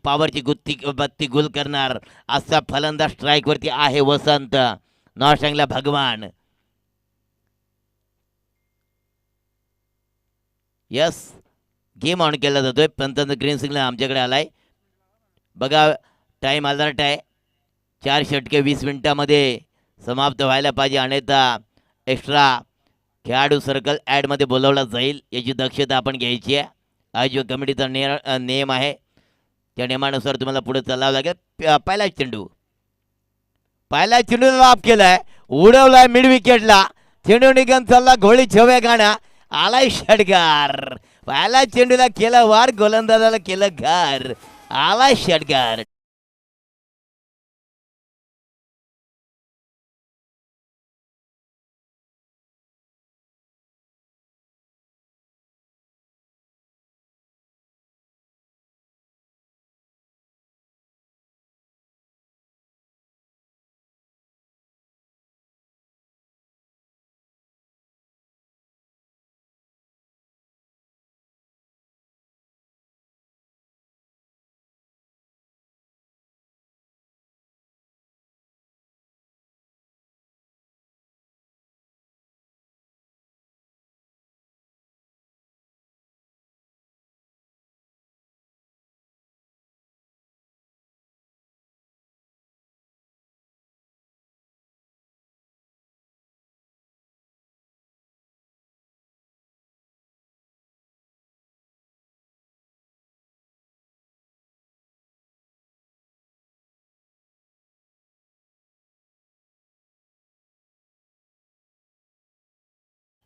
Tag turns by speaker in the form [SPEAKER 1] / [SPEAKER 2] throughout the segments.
[SPEAKER 1] पॉवरची गुत्ती बत्ती गुल करणार असा फलंदाज स्ट्राईक वरती आहे वसंत. नॉर्थला भगवान. यस, गेम ऑन केला जातोय. पंतन ग्रीन सिग्नल आमच्याकडे आलाय. बघा टाइम अलर्ट आहे. 4 षटके 20 मिनिटामध्ये समाप्त व्हायला पाहिजे, अन्यथा एक्स्ट्रा खेळाडू सर्कल ॲडमध्ये बोलवला जाईल. याची दक्षता आपण घ्यायची आहे. आयोजक कमिटीचा नियम आहे, त्या नियमानुसार तुम्हाला पुढे चालावं लागेल. पहिला चेंडूला लाभ केलाय, उडवलाय मिड विकेटला. चेंडू निघून चालला घोळी छव्या गाणा. आलाय षटकार. पहिला चेंडूला केला वार, गोलंदाजाला केलं घर. आलाय षटकार.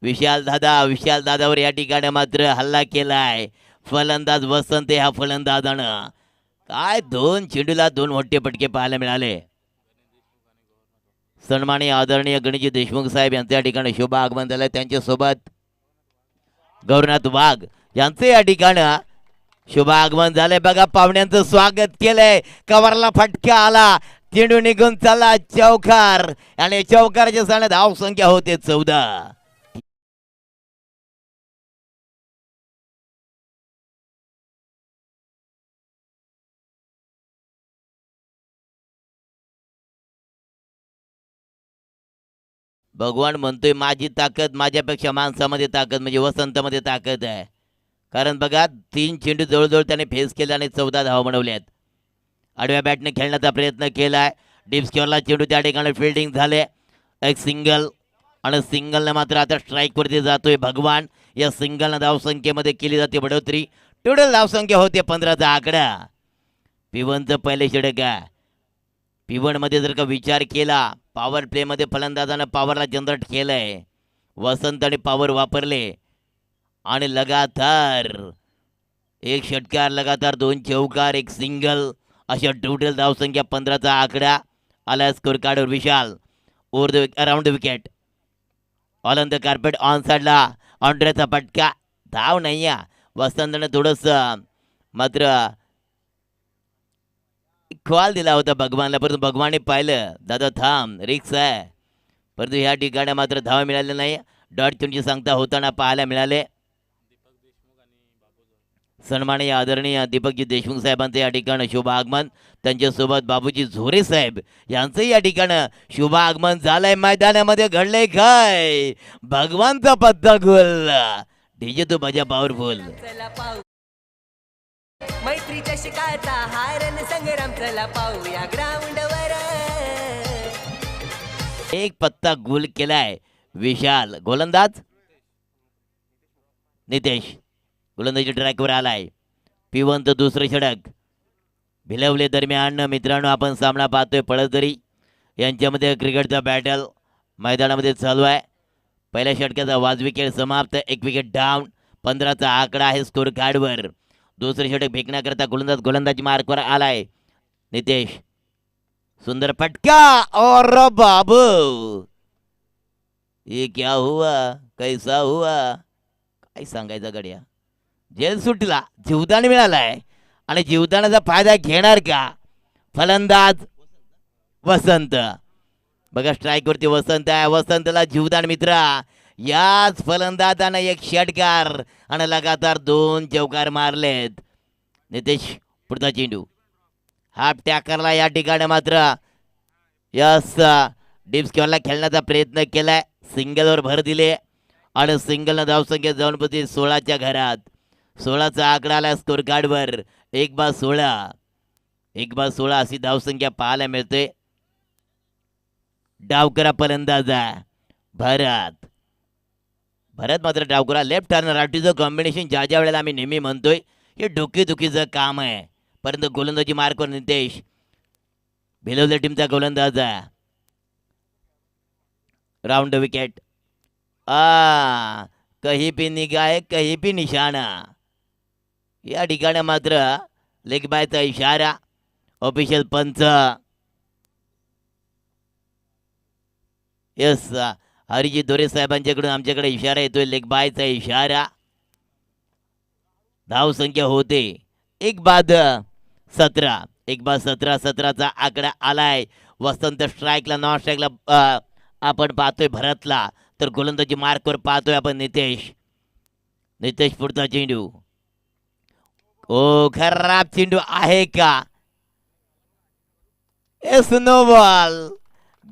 [SPEAKER 1] विशाल दादावर या ठिकाणी मात्र हल्ला केलाय फलंदाज वसंत. ह्या फलंदाजानं काय 2 चेंडूला 2 मोठे पटके पाहायला मिळाले. सन्माननीय आदरणीय गणेशजी देशमुख साहेब यांच्या या ठिकाणी शुभ आगमन झालंय. त्यांच्यासोबत गौरनाथ वाघ यांचे या ठिकाणी शुभ आगमन झालंय. बघा पाहुण्यांचं स्वागत केलंय. कवरला फटका आला, चेंडू निघून चालला चौकार, आणि चौकाराच्या साने धाव संख्या होते 14. भगवान म्हणतोय माझी ताकद, माझ्यापेक्षा माणसामध्ये ताकद म्हणजे वसंतमध्ये ताकद आहे. कारण बघा 3 चेंडू जवळजवळ त्याने फेस केला आणि 14 धावा बनवल्यात. आडव्या बॅटने खेळण्याचा प्रयत्न केलाय. डीप स्क्वेअरला चेंडू त्या ठिकाणी फिल्डिंग झाले. एक सिंगल, आणि सिंगलने मात्र आता स्ट्राईकवरती जातोय भगवान. या सिंगलनं धावसंख्येमध्ये केली जाते बढोतरी. टोटल धावसंख्या होते 15चा आकडा. पिवनचं पहिले षटक आहे. पिवनमध्ये जर का विचार केला, पॉवर प्लेमध्ये फलंदाजानं पॉवरला जनरेट केलंय. वसंत आणि पॉवर वापरले आणि लगातार 1 षटकार, लगातार 2 चौकार, 1 सिंगल, अशा टोटल धावसंख्या 15चा आकडा आला स्कोर कार्डवर. Vishal over the around the wicket, all on the carpet, on साईडला ऑन्ड्रेचा फटका. धाव नाही आहे. वसंतनं थोडंसं मात्र कॉल दिला होता भगवानला, परंतु भगवानने पाहिलं दादा थांब, रिक्स आहे. परंतु ह्या ठिकाणी मात्र धाव मिळाले नाही. डॉट चेंडूची सांगता होताना पाहायला मिळाले. सन्माननीय आदरणीय दीपकजी देशमुख साहेबांचं या ठिकाणी शुभ आगमन. त्यांच्यासोबत बाबूजी झोरे साहेब यांचं या ठिकाणी शुभ आगमन झालंय. मैदानामध्ये घडलंय काय, भगवानचा पत्ता गोल. डीजे तू मजा पॉवरफुल. मैत्रीच्या शिकायचा हारण संग्राम, चला पाहूया ग्राउंडवर. एक पत्ता गोल केलाय विशाल. गोलंदाज नितेश गोलंदाजी ट्रॅकवर आलाय. पिवंत दुसरं षटक. भिलवले दरम्यान मित्रांनो आपण सामना पाहतोय. पळसदरी यांच्यामध्ये क्रिकेटचा बॅटल मैदानामध्ये चालू आहे. पहिल्या षटकाचा वाजवी खेळ समाप्त. 1 विकेट डाऊन. 15चा आकडा आहे स्कोर कार्डवर. दुसरे षटक फेकण्याकरता गोलंदाजी मार्कवर आलाय नितेश. सुंदर फटका और बाबू, ये क्या हुआ, कैसा हुआ, काय सांगायचं गड्या. जेल सुटला, जीवदान मिळालाय, आणि जीवदानाचा फायदा घेणार का फलंदाज वसंत. बघा स्ट्राईकवरती वसंत आहे. वसंतला जीवदान मित्रा. याच फलंदाजानं 1 षटकार आणि लगातार 2 चौकार मारलेत. नितेश पुढचा चेंडू हाफ टॅकरला या ठिकाणी मात्र यस डीप स्क्वेअरला खेळण्याचा प्रयत्न केलाय, सिंगलवर भर दिले आणि सिंगलनं धावसंख्या जाऊन पोहोचली 16च्या घरात. 16चा आकडा आला स्कोर कार्डवर. 1/16 अशी धावसंख्या पाहायला मिळते. डावकरा फलंदाजा भरत मात्र डावकरा लेफ्ट टर्न राईटचं कॉम्बिनेशन ज्या ज्या वेळेला आम्ही नेहमी म्हणतोय हे डोकेदुखीचं काम आहे, परंतु गोलंदाजी मार्कवर नितेश भिलवले टीमचा गोलंदाज आहे. Round wicket. कहीं भी निगाह कहीं भी निशाणा. या ठिकाणी मात्र लेग बायचा इशारा. ऑफिशियल पंच यस हरिजी दोरे साहेबांच्याकडून आमच्याकडे इशारा येतोय, लेग बायचा इशारा. धाव संख्या होते 1/17. 1/17. 17चा आकडा आलाय. वसंत स्ट्राईकला, नॉन स्ट्राईकला आपण पाहतोय भरतला, तर गोलंदाजी मार्कवर पाहतोय आपण नितेश पुढचा चेंडू. ओ खराब चेंडू आहे का? No ball.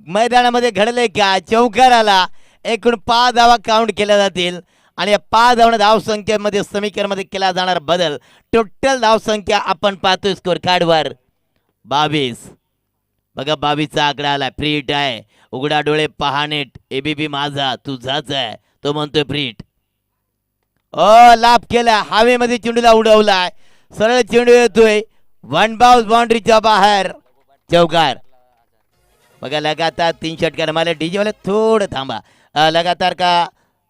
[SPEAKER 1] मैदानामध्ये घडले का? चौकार आला. एकूण 5 धावा काउंट केल्या जातील आणि या 5 धावांना धावसंख्येमध्ये समीकरणामध्ये केला जाणार बदल. टोटल धावसंख्या आपण पाहतोय स्कोर कार्डवर 22. बघा 22चा आकडा आला. फ्रीट आहे. उघडा डोळे पहा नीट. एबीबी माझा तुझाच आहे, तो म्हणतोय फ्रीट. लाभ केला. हवेमध्ये चेंडूला उडवलाय. सरळ चेंडू येतोय. 1 बाउन्स बाउंड्रीच्या बाहेर. चौकार. बघा लगातार 3 षटकार मारले. डीजे वाले थोडं थांबा. लगातार का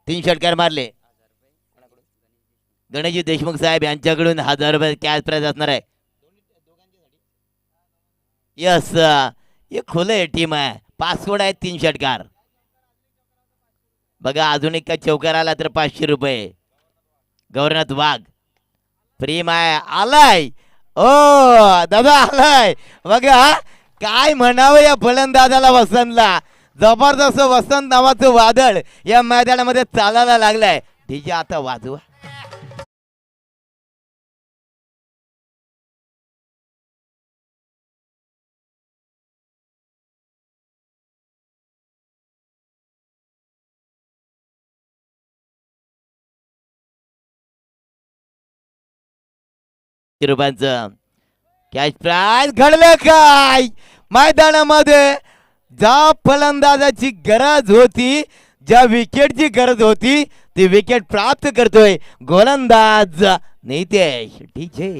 [SPEAKER 1] 3 षटकार मारले. गणेशजी देशमुख साहेब यांच्याकडून 1000 रुपये कॅश प्राइज असणार आहे. यस हे खुले टीम आहे. पासवर्ड आहे 3 षटकार. बघा अजून एक चौकार आला तर 500 रुपये. गौरनाथ वाघ प्रेम आहे. आलाय दादा आलाय. बघा काय म्हणावं या फलंदाजाला वसंतला. जबरदस्त वसंत नावाचं वादळ या मैदानामध्ये चालायला लागलाय. डीजे आता वाजवा. रुपयांचं कॅश प्राइज. घडलं काय मैदानामध्ये? ज्या फलंदाजाची गरज होती, ज्या विकेटची गरज होती, ती विकेट प्राप्त करतोय गोलंदाज नितेश. डीजे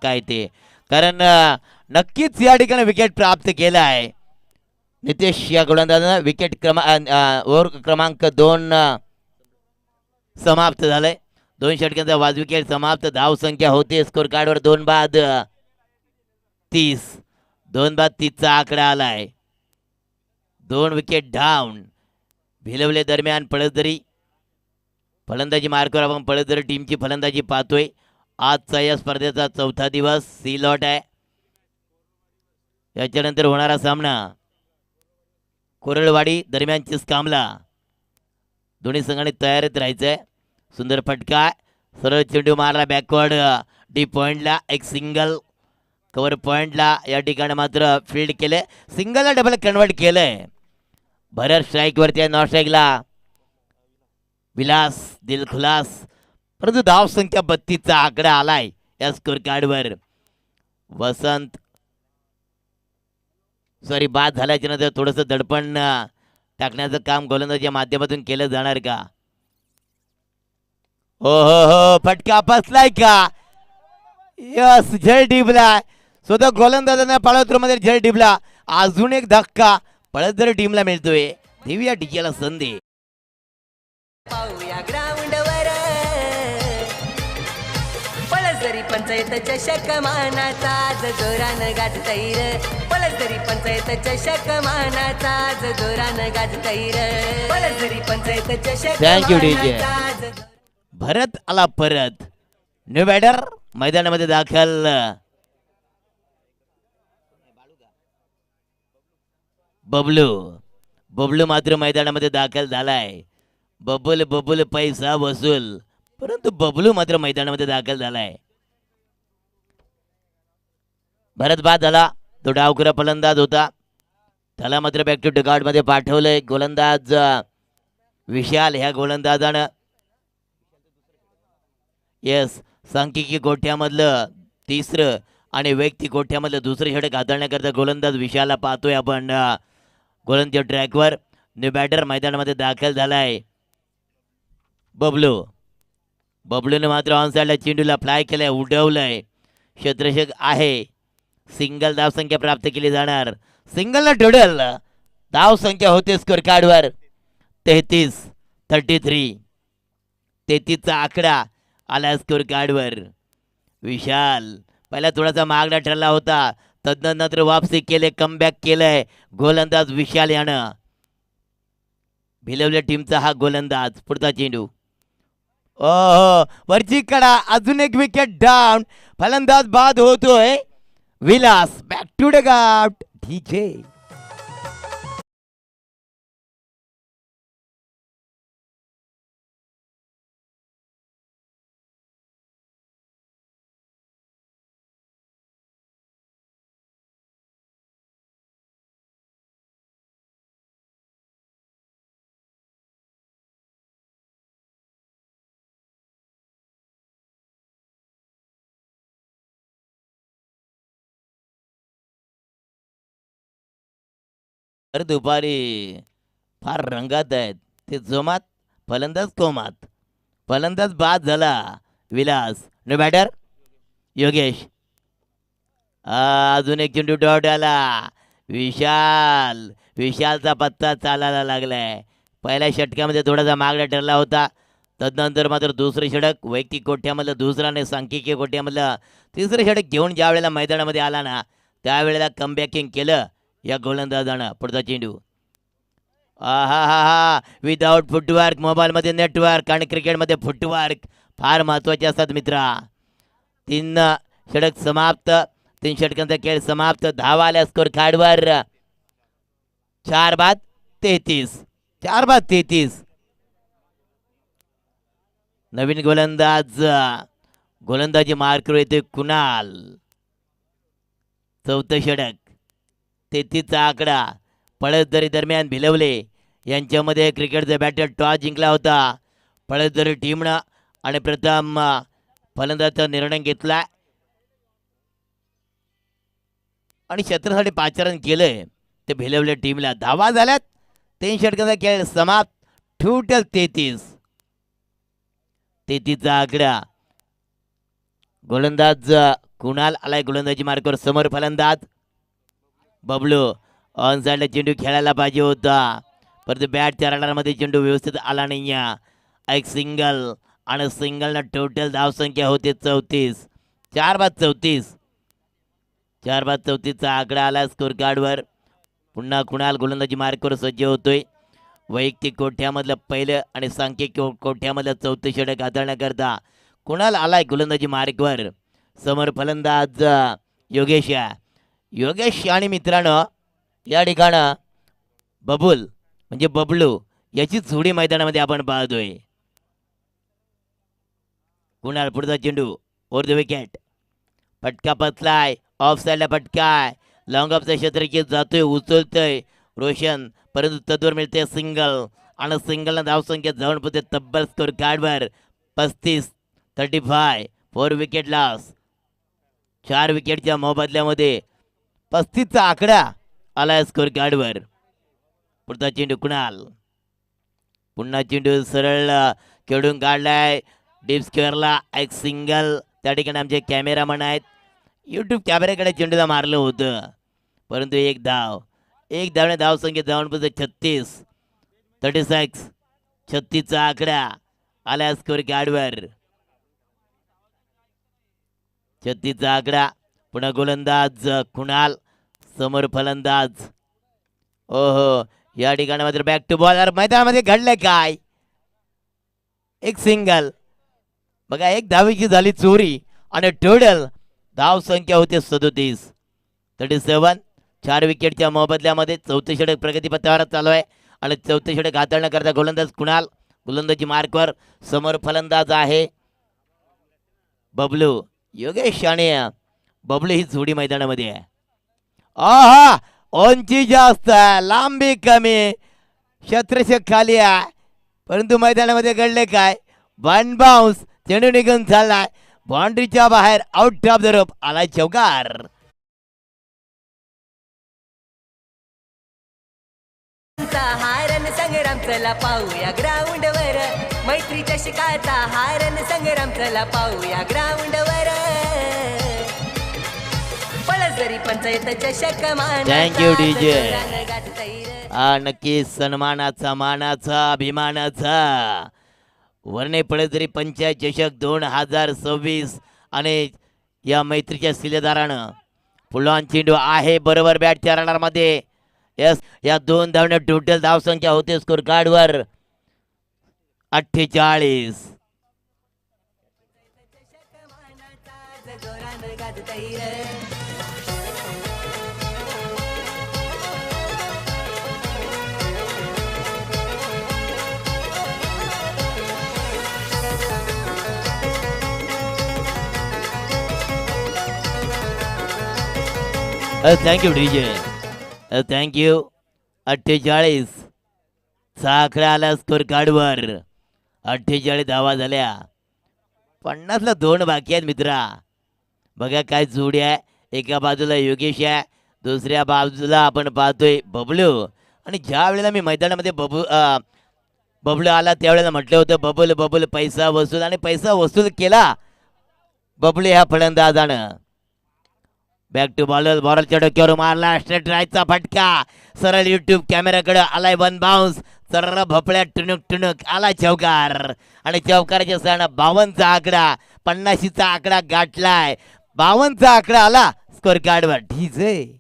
[SPEAKER 1] काय ते, कारण नक्कीच या ठिकाणी विकेट प्राप्त केला आहे नितेश या गोलंदाजानं. विकेट ओव्हर क्रमांक 2 समाप्त झालंय. 2 षटकांचा वाज विकेट समाप्त. धाव संख्या होते स्कोर कार्डवर 2/30. 2/30चा आकडा आलाय. 2 विकेट डाऊन. भिलवले दरम्यान पळसदरी फलंदाजी मार्कवर आपण पळसदरी टीमची फलंदाजी पाहतोय. आजचा या स्पर्धेचा 4था दिवस. सी लॉट आहे. याच्यानंतर होणारा सामना कोरळवाडी दरम्यान चिसकामला. दोन्ही संघांनी तयारीत राहायचंय. सुंदर फटका. सरळ चेंडू मारला बॅकवर्ड डीप पॉइंटला. एक सिंगल कव्हर पॉइंटला या ठिकाणी मात्र फील्ड केले. सिंगलला डबल कन्वर्ट केलंय. भरत स्ट्राईक वरती आहे. नॉन स्ट्राईकला विलास दिलखुलास. परंतु धाव संख्या 32चा आकडा आलाय या स्कोर कार्डवर. वसंत बाद झाल्याच्या नंतर थोडंसं दडपण टाकण्याचं काम गोलंदाजीच्या माध्यमातून केलं जाणार का? हो फटका बसलाय का? यस झेल टिपला. स्वतः गोलंदाजांना पाळतमध्ये झेल टिपला. अजून एक धक्का पळसदरी टीमला मिळतोय. देऊया डीजेला संधी.
[SPEAKER 2] पाहूया ग्राउंडवर पळसदरी पंचायत चषक मानाचा आज जोरानं गाजतैर. पळसदरी पंचायत चषक मानाचा आज जोरानं गाजतय र पळसदरी पंचायत चषक
[SPEAKER 1] Thank you, DJ.
[SPEAKER 2] मानाचा आज
[SPEAKER 1] भरत आला परत. न्यू बॅटर मैदानामध्ये दाखल. बबलू बबलू मात्र मैदानामध्ये दाखल झालाय. बबुल बबुल पैसा वसूल, परंतु बबलू मात्र मैदानामध्ये दाखल झालाय. भरत बाद झाला. तो डावखुरा फलंदाज होता, त्याला मात्र बॅक टू डगआउट मध्ये पाठवलंय. गोलंदाज विशाल ह्या गोलंदाजानं येस सांख्यिकी गोठ्यामधलं तिसरं आणि वैयक्तिक गोठ्यामधलं दुसरं षटक हाताळण्याकरता गोलंदाज विशालला पाहतोय आपण. गोलंदाज ट्रॅकवर. न्यू बॅटर मैदानामध्ये दाखल झालाय. बबलू बबलूने मात्र ऑन साईडला चेंडूला फ्लाय केलाय, उडवलंय. क्षेत्ररक्षक आहे. सिंगल धाव संख्या प्राप्त केली जाणार. सिंगलला टोटल धाव संख्या होते स्कोर कार्डवर 33 चा आकडा आला स्कोर कार्डवर. विशाल पहिला थोडासा मागणा ठरला होता, तदनंतर वापसी केले, कमबॅक केलंय गोलंदाज विशाल यानं. भिलवल्या टीमचा हा गोलंदाज. पुढचा चेंडू ओहो वरची कडा, अजून एक विकेट डाऊन. फलंदाज बाद होतोय. Vilas back to dugout. ठीक आहे. तर दुपारी फार रंगात आहेत ते जोमात. फलंदाज कोमात. फलंदाज बाद झाला विलास. No batter Yogesh. अजून एक चेंडू डॉट आला. विशालचा पत्ता चालायला लागलाय. पहिल्या षटकामध्ये थोडासा मागणा ठरला होता, तदनंतर मात्र दुसरं षटक वैयक्तिक कोट्यामधलं दुसरं आणि सांख्यिकीय कोट्यामधलं तिसरं षटक घेऊन ज्या वेळेला मैदानामध्ये आला ना, त्यावेळेला कमबॅकिंग केलं या गोलंदाजानं. पुढचा चेंडू हा हा हा विदाउट फुटवर्क. मोबाईलमध्ये नेटवर्क आणि क्रिकेटमध्ये फुटवर्क फार महत्त्वाचे असतात मित्रा. 3 षटक समाप्त. 3 षटकांचा खेळ समाप्त. धावा आल्या स्कोर कार्डवर 4 बाद 33. नवीन गोलंदाजी मार्कवर येते कुणाल. चौथं षटक 33चा आकडा. पळसदरी दरम्यान भिलवले यांच्यामध्ये क्रिकेटचा बॅटर टॉस जिंकला होता. पळसदरी टीमनं आणि प्रथम फलंदाजाचा निर्णय घेतला आणि क्षेत्रासाठी पाचारण केलंय ते भिलवले टीमला. धावा झाल्यात. 3 षटकांचा खेळ समाप्त. टोटल 33चा आकडा. गोलंदाज कुणाल आलाय गोलंदाजी मार्कवर. समोर फलंदाज बबलू. ऑन साईडला चेंडू खेळायला पाहिजे होता, परंतु बॅटच्या रडारमध्ये चेंडू व्यवस्थित आला नाही. एक सिंगल आणि सिंगलनं टोटल धावसंख्या होते 34. 4 बाद 34चा आकडा आला स्कोर कार्डवर. पुन्हा कुणाल गोलंदाजी मार्कवर सज्ज होतोय. वैयक्तिक कोठ्यामधलं पहिलं आणि सांख्यिक कोठ्यामधलं चौथं षटक हाताळण्याकरता कुणाल आलाय गोलंदाजी मार्कवर. समोर फलंदाज योगेश आणि मित्रांनो या ठिकाणं बबलू याची जोडी मैदानामध्ये आपण पाहतोय. कुणाल पुढचा चेंडू ओव्हर द विकेट. फटका पचलाय. ऑफ साईडला फटकाय. लॉंग ऑफचा क्षेत्रकीय जातोय, उचलतोय रोशन, परंतु तत्वर मिळते सिंगल आणि सिंगलनं धावसंख्या जाऊन पोहोचते तब्बल स्कोर कार्डवर 35. 4 विकेट लॉस. 4 विकेटच्या मोबदल्यामध्ये 35चा आकडा आलाय स्कोर कार्डवर. पुढचा चेंडू कुणाल. पुन्हा चेंडू सरळ खेळून काढलाय डीप स्क्वेअरला. एक सिंगल. त्या ठिकाणी आमचे कॅमेरामन आहेत, यूट्यूब कॅमेऱ्याकडे चेंडूला मारलं होतं, परंतु एक धावने धावसंख्या जाऊन पोहोचते 36. 36चा आकडा आला स्कोर कार्डवर. 36चा आकडा. पुन्हा गोलंदाज कुणाल. समोर फलंदाज. ओहो, या ठिकाणी मात्र बॅक टू बॉलर. मैदानामध्ये घडलंय काय? एक सिंगल. बघा, एक धावेची झाली चोरी आणि टोटल धाव संख्या होते 37. 37. 4 विकेटच्या मोबदल्यामध्ये चौथे षटक प्रगतीपथावर चालू आहे आणि चौथे षटक हाताळण्याकरता गोलंदाज कुणाल. गोलंदाजी मार्कवर. समोर फलंदाज आहे बबलू. योगेश आणि बबलू ही जोडी मैदानामध्ये आहे. आहा, उंची जास्त आहे, लांबी कमी, क्षेत्ररक्षक खाली आहे, परंतु मैदानामध्ये घडले काय? One bounce. चेंडू निघून चाललाय बाउंड्रीच्या बाहेर. Out of the rope. आलाय चौकार.
[SPEAKER 2] हारन संग्राम चला पाहूया ग्राउंड वर. मैत्रीच्या शिकाचा हारन संग्राम चला पाहूया ग्राउंड वर. पळसरी पंचायत चषक
[SPEAKER 1] Thank you, DJ. हा नक्की सन्मानाचा, मानाचा, अभिमानाचा. वर्णे पळसरी पंचायत चषक 2026 आणि या मैत्रीच्या शिलेदारानं पुलॉन चेंडू आहे बरोबर बॅटच्या रडारमध्ये. यस, या 2 धावण्या टोटल धावसंख्या होते स्कोर कार्डवर 48. Thank you DJ. थँक्यू. 48 चा आकडा आला स्कोर कार्डवर. 48 धावा झाल्या. 50ला 2 बाकी आहेत मित्रा. बघा काय जोडी आहे. एका बाजूला योगेश आहे, दुसऱ्या बाजूला आपण पाहतोय बबलू. आणि ज्या वेळेला मी मैदानामध्ये बबलू आला त्यावेळेला म्हटलं होतं बबल बबल पैसा वसूल, आणि पैसा वसूल केला बबलू ह्या फलंदाजानं. Back to bowler. बॉलरच्या डोक्यावर मारला स्ट्रेट राईटचा फटका. सरळ युट्यूब कॅमेराकडे आलाय वन बाउन्स. सरळ भोपळ्या टुनुक टुनुक. आला चौकार. आणि चौकाराच्या सण 52चा आकडा. 50चा आकडा गाठलाय. 52चा आकडा आला स्कोर कार्डवर. ठीक आहे.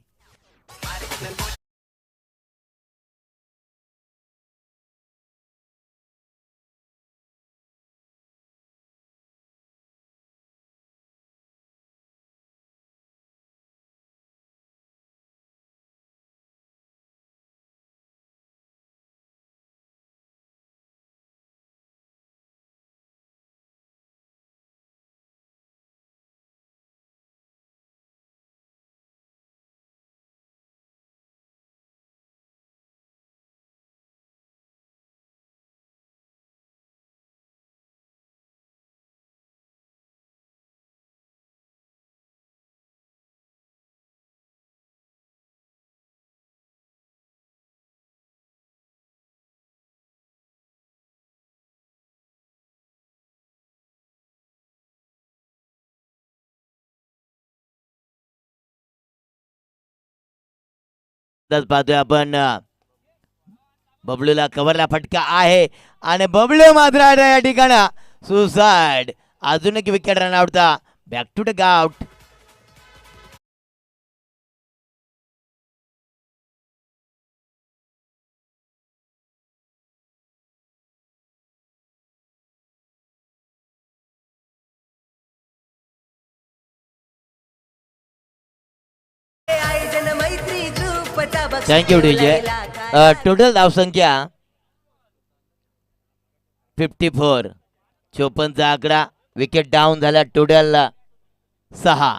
[SPEAKER 1] पाहतोय आपण बबलूला कव्हरला फटका आहे आणि बबलू मात्र या ठिकाणी सुसाइड. अजून एक विकेट रन आउटचा. Back to take out. Thank you DJ. Total धावसंख्या 54. 54चा आकडा. विकेट डाऊन झाला टोटल 6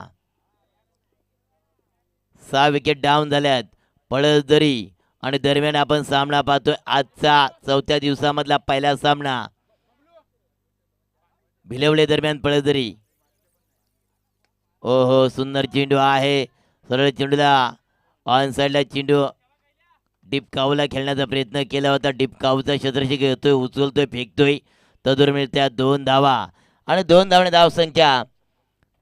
[SPEAKER 1] विकेट डाऊन झाल्यात. पळसदरी आणि दरम्यान आपण सामना पाहतोय आजचा 4थ्या दिवसामधला पहिला सामना. भिलवले दरम्यान पळसदरी. ओहो, सुंदर चेंडू आहे. सरळ चेंडूला ऑन साईडला चेंडू डीप काऊला खेळण्याचा प्रयत्न केला होता. डीप काऊचा क्षेत्ररक्षक घेतोय, उचलतोय, फेकतोय. तदुर मिळत्या 2 धावा आणि 2 धावणे धावसंख्या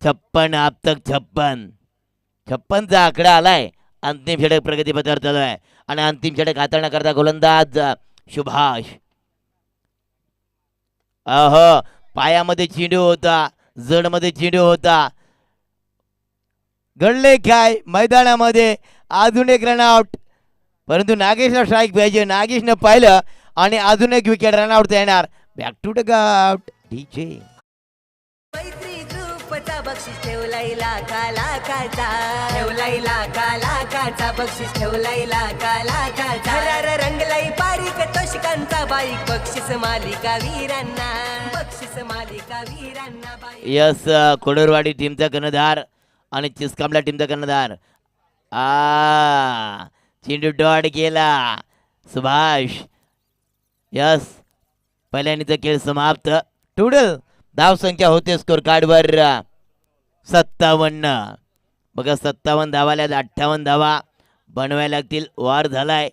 [SPEAKER 1] 56. अब तक 56चा आकडा आलाय. अंतिम षटक प्रगतीपथावर चालू आहे आणि अंतिम षटक हाताळण्याकरता गोलंदाज सुभाष. अहो, पायामध्ये चेंडू होता, जडमध्ये चेंडू होता. घडले काय मैदानामध्ये? अजून एक रनआउट, परंतु नागेशला स्ट्राईक पाहिजे. नागेशनं पाहिलं आणि अजून एक विकेट रनआउट येणार. Back to the out DJ.
[SPEAKER 2] मैत्री ग्रुपचा बक्षीस ठेवलाय लाखा लाखाचा, ठेवलाय लाखा लाखाचा बक्षीस, ठेवलाय लाखा लाखाचा. थरार रंगलाई पारिक तोषकांचा बाईक, बक्षीस मालिका वीरांना, बक्षीस मालिका वीरांना बाईक.
[SPEAKER 1] यस, कोडरवाडी टीमचा कर्णधार आणि चिसकामला टीमचा कर्णधार. चेंडू डॉट गेला. सुभाष. यस, पहिल्यानीचा खेळ समाप्त. टोटल धाव संख्या होते स्कोर कार्डवर 57. बघा 57 धावाल्यात, 58 धावा बनवायला लागतील. वार झालाय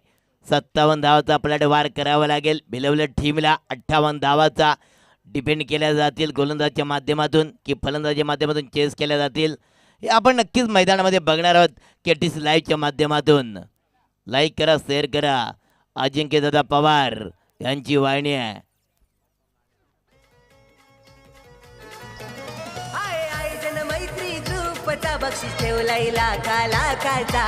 [SPEAKER 1] 57 धावाचा आपल्याला वार करावा लागेल. भिलवल्या टीमला 58 धावाचा डिपेंड केल्या जातील गोलंदाजच्या माध्यमातून की फलंदाजीच्या माध्यमातून चेस केल्या जातील, हे आपण नक्कीच मैदानामध्ये बघणार आहोत KTC लाईव्हच्या माध्यमातून. लाईक करा, शेअर करा. अजिंक्यदादा पवार यांची वाहिनी आहे.
[SPEAKER 2] आयोजन मैत्री ग्रुपचा बक्षीस ठेवलाय लाखा लाखाचा,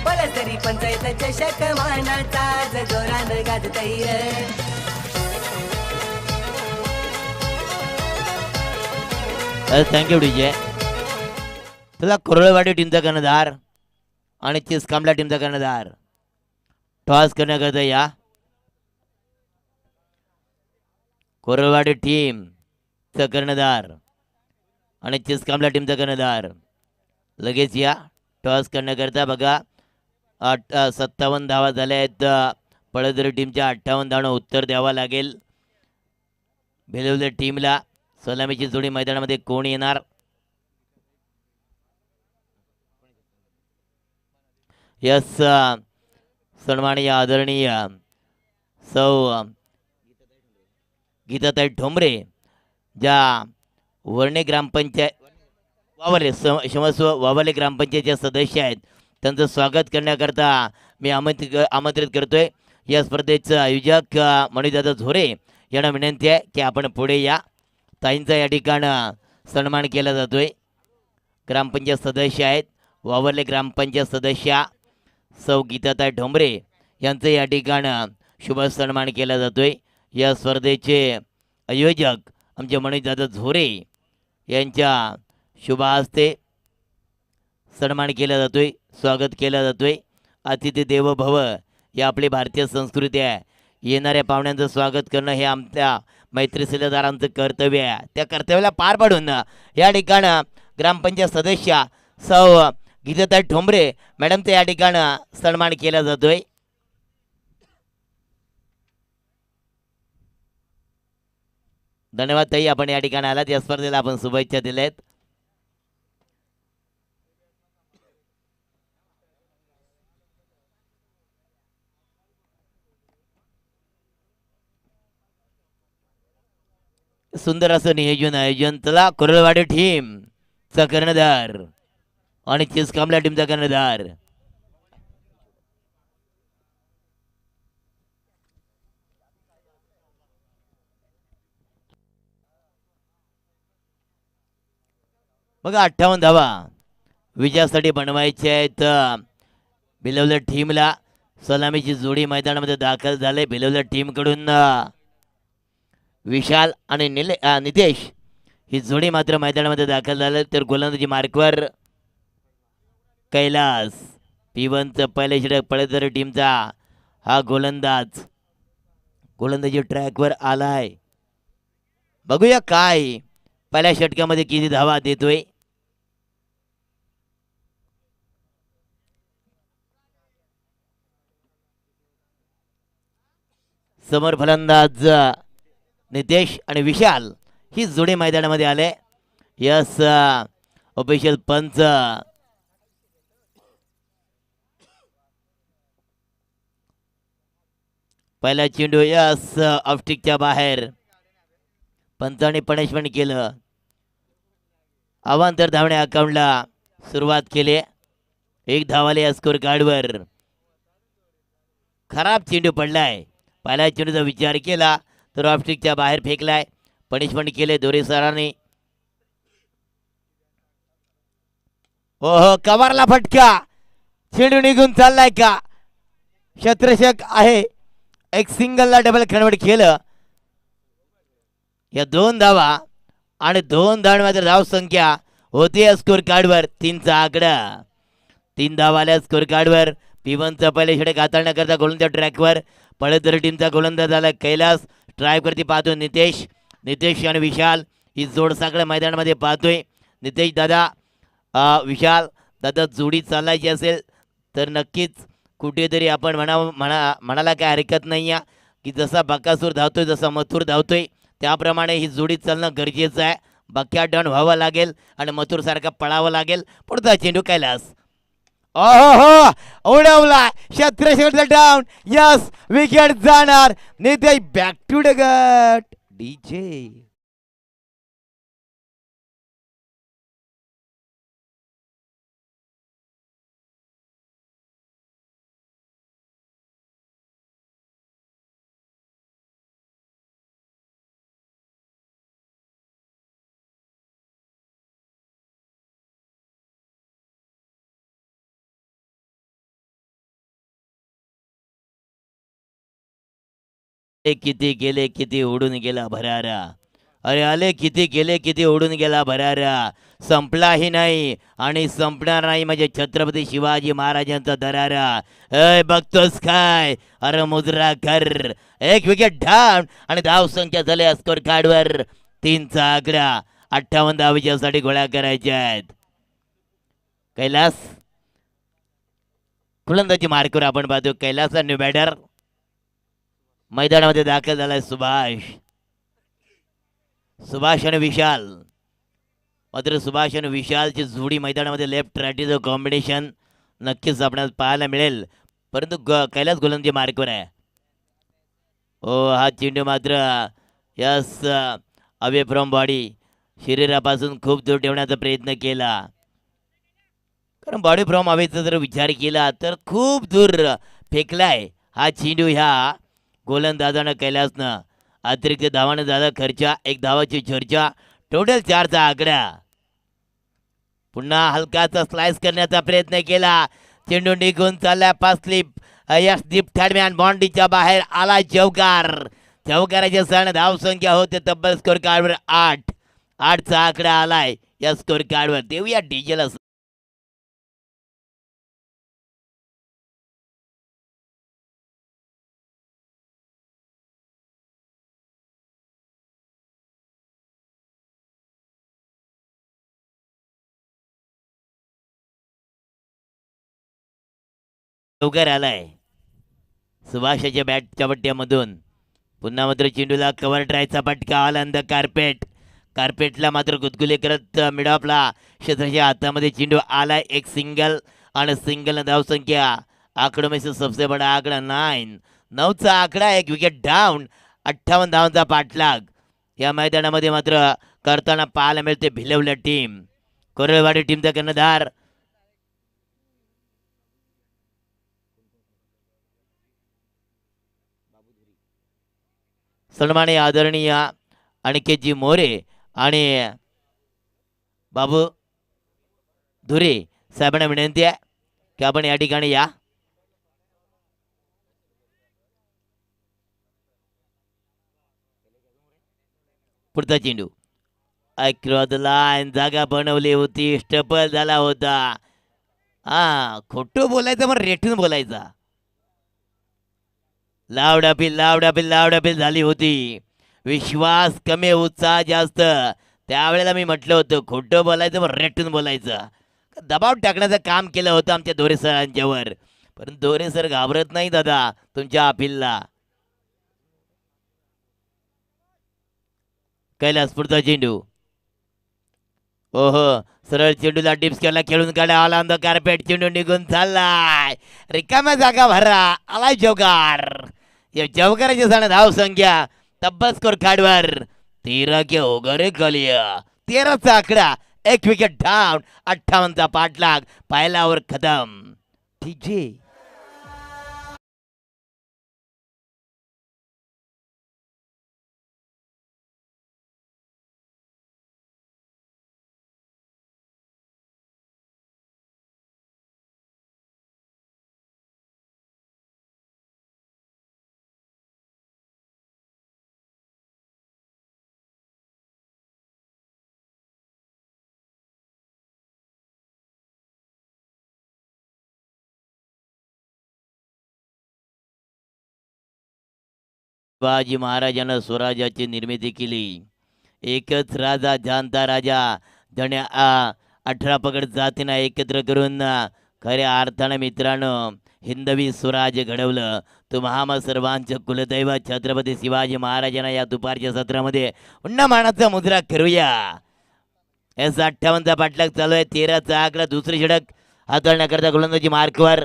[SPEAKER 2] बलसरी पंचायत चषक मानाचा, जोरानं गाजतैर.
[SPEAKER 1] Thank you DJ. तुला कोरळवाडी टीमचा कर्णधार आणि चिसकामला टीमचा कर्णधार टॉस करण्याकरता या. कोरळवाडी टीमचा कर्णधार आणि चिसकामला टीमचा कर्णधार लगेच या टॉस करण्याकरता. बघा 57 धावा झाल्या आहेत. पळदरी टीमच्या 58 धावांना उत्तर द्यावं लागेल. भिलवल्या टीमला सलामीची जोडी मैदानामध्ये कोण येणार? यस, सन्माननीय आदरणीय सौ गीताताई ठोंबरे, ज्या वर्णे ग्रामपंचायत वावले क्षमस्व वावले ग्रामपंचायतच्या सदस्य आहेत, त्यांचं स्वागत करण्याकरता मी आमंत्रित करतोय. या स्पर्धेचं आयोजक मणिदादा झोरे यांना विनंती आहे की आपण पुढे या. ताईंचा या ठिकाणं सन्मान केला जातोय. ग्रामपंचायत सदस्य आहेत, वावरले ग्रामपंचायत सदस्या सौ गीताताई ठोंबरे यांचं या ठिकाणं शुभ सन्मान केला जातोय. या स्पर्धेचे आयोजक आमचे मणिदादा झोरे यांच्या शुभ हस्ते सन्मान केला जातोय, स्वागत केला जातोय. अतिथी देवो भव ही आपली भारतीय संस्कृती आहे. येणाऱ्या पाहुण्यांचं स्वागत करणं हे आमच्या मैत्री शिलेदारांचं कर्तव्य आहे. त्या कर्तव्याला पार पाडून या ठिकाणं ग्रामपंचायत सदस्य सौ गीताताई ठोंबरे मॅडमचं या ठिकाणं सन्मान केला जातोय. धन्यवाद ताई, आपण या ठिकाणी आलात. या स्पर्धेला आपण शुभेच्छा दिल्यात. सुंदर असं नियोजन आयोजन. चला, कोरळवाडी टीमचा कर्णधार आणि चिसकामला टीमचा कर्णधार. बघा 58 धावा विजयासाठी बनवायचे आहेत. भिलवल्या टीमला सलामीची जोडी मैदानामध्ये दाखल झाले. भिलवल्या टीमकडून विशाल आणि नितेश ही जोडी मात्र मैदानामध्ये दाखल झाले. तर गोलंदाजी मार्कवर कैलास P1चं पहिले षटक पळेदर टीमचा हा गोलंदाजी ट्रॅकवर आलाय. बघूया काय पहिल्या षटकामध्ये किती धावा देतोय. समोर फलंदाज नितेश आणि विशाल ही जोडी मैदानामध्ये आले. यस, ऑफिशियल पंच पहिला चेंडू यस ऑफस्टिकच्या बाहेर. पंचाने पनिशमेंट केलं. अवांतर धावणे अकाउंटला सुरुवात केली. 1 धावाले या स्कोर कार्डवर. खराब चेंडू पडलाय. पहिल्या चेंडूचा विचार केला तर ऑफस्टिकच्या बाहेर फेकलाय. पनिशमेंट केले दोरे सरांनी. ओहो, कव्हरला फटका. चेंडू निघून चाललाय का, क्षेत्ररक्षक आहे, एक सिंगलला डबल कन्वर्ट केलं. या 2 धावा आणि 2 धावांमध्ये धाव संख्या होती स्कोर कार्डवर 3चा आकडा. 3 धावा आल्या स्कोर कार्डवर. P1चा पहिले षटक हाताळण्याकरता गोलंदाज ट्रॅकवर. पळदर टीमचा गोलंदाज आला कैलास. स्ट्राईक वरती पाहतो नितेश आणि विशाल ही जोड सगळ्या मैदानामध्ये पाहतोय. नितेश दादा, विशाल दादा, जोडी चालायची असेल तर नक्कीच कुठेतरी आपण म्हणायला काय हरकत नाही आहे की जसा बकासूर धावतोय, जसा मथुर धावतोय, त्याप्रमाणे ही जोडी चालणं गरजेचं आहे. बक्या डन व्हावं लागेल आणि मथुर सारखा पळावं लागेल. पुढचा चेंडू कैलास. ओहो, उडवला क्षेत्ररक्षक डाऊन. यस, विकेट जाणार. नितेश बॅक टू द गट. डीजे किती गेले, किती उडून गेला भरारा. अरे आले किती गेले, किती उडून गेला भरारा. संपलाही नाही आणि संपणार नाही म्हणजे छत्रपती शिवाजी महाराजांचा दरारा. बघतोस काय, अरे मुजरा कर. एक विकेट डाऊन आणि धाव संख्या झाली स्कोर कार्डवर 3चा आकडा. 58 धावेच्यासाठी गोळ्या करायच्या आहेत. कैलास गोलंदाजी मार्कवर आपण पाहतो. कैलासचा न्यू बॅटर मैदानामध्ये दाखल झालाय. सुभाष आणि विशाल. मात्र सुभाष आणि विशालची जोडी मैदानामध्ये लेफ्ट राईटचं कॉम्बिनेशन नक्कीच आपल्याला पाहायला मिळेल. परंतु कैलास गोलंदाजी मार्कवर आहे. हा चेंडू मात्र यस अवे फ्रॉम बॉडी, शरीरापासून खूप दूर ठेवण्याचा प्रयत्न केला. कारण बॉडी फ्रॉम अवेचा जर विचार केला तर खूप दूर फेकलाय हा चेंडू ह्या गोलंदाजानं कैलासनं. अतिरिक्त धावानं झाला खर्च, 1 धावाची चर्चा, टोटल 4चा आकडा. पुन्हा हलकाचा स्लाइस करण्याचा प्रयत्न केला. चेंडू निघून चालला पास स्लिप. यश दीप थर्डमॅन बाउंड्रीच्या बाहेर आला. चौकाराच्या सण धाव संख्या होते तब्बल स्कोर कार्डवर 8चा आकडा आलाय या स्कोर कार्डवर. देऊया डीजेला लवकर आलाय सुभाषाच्या बॅटच्या पट्ट्यामधून. पुन्हा मात्र चेंडूला कव्हर ड्रायचा फटका आला. अंद कार्पेटला मात्र गुदगुले करत मिडॉपला क्षेत्राच्या हातामध्ये चेंडू आला. एक सिंगल आणि सिंगल धाव संख्या आकडो में से सबसे बडा आकडा 9चा आकडा. एक विकेट डाऊन. 58 धावांचा पाठलाग या मैदानामध्ये मात्र करताना पाहायला मिळते भिलवल्या टीम. कोरळवाडी टीमचा कर्णधार सन्माननीय आदरणीय अनिकेतजी मोरे आणि बाबू धुरे साहेबांना विनंती आहे की आपण या ठिकाणी या. पुढचा चेंडू क्रॉस लाईन, जागा बनवली होती, स्टपल झाला होता. खोटं बोलायचं पण रेटून बोलायचा. लावडापिल झाली होती. विश्वास कमी, उत्साह जास्त. त्यावेळेला मी म्हटलं होतं खोटं बोलायचं पण रेटून बोलायचं. दबाव टाकण्याचं काम केलं होतं आमच्या दोरे सरांच्यावर. पण दोरे सर घाबरत नाही दादा तुमच्या अपीलला. कैलास पुढचा चेंडू. ओहो, सरळ चेंडूला टिप्स केला, खेळून काढा आला ऑन द कार्पेट. चेंडू निघून चाललाय. रिकाम्या जागा भरा आलाय चौकार. या चौकाराची सण धाव संख्या तब्बल स्कोर कार्डवर 13 के ओगरे कलिया. 13चा आकडा. एक विकेट डाऊन. 58चा पाठलाग. पहिला ओव्हर खतम. ठीक शिवाजी महाराजांना स्वराज्याची निर्मिती केली. एकच राजा जानता राजा धण्या 18 पगड जातींना एकत्र करून खऱ्या अर्थानं मित्रांनो हिंदवी स्वराज्य घडवलं. तो महाम सर्वांचं कुलदैवत छत्रपती शिवाजी महाराजांना या दुपारच्या सत्रामध्ये पुन्हा मानाचा मुद्रा करूया. एस 58चा पाठलाग चालू आहे. 13चा आकडा. दुसरी षटक हाताळण्याकरता गोलंदाजी मार्कवर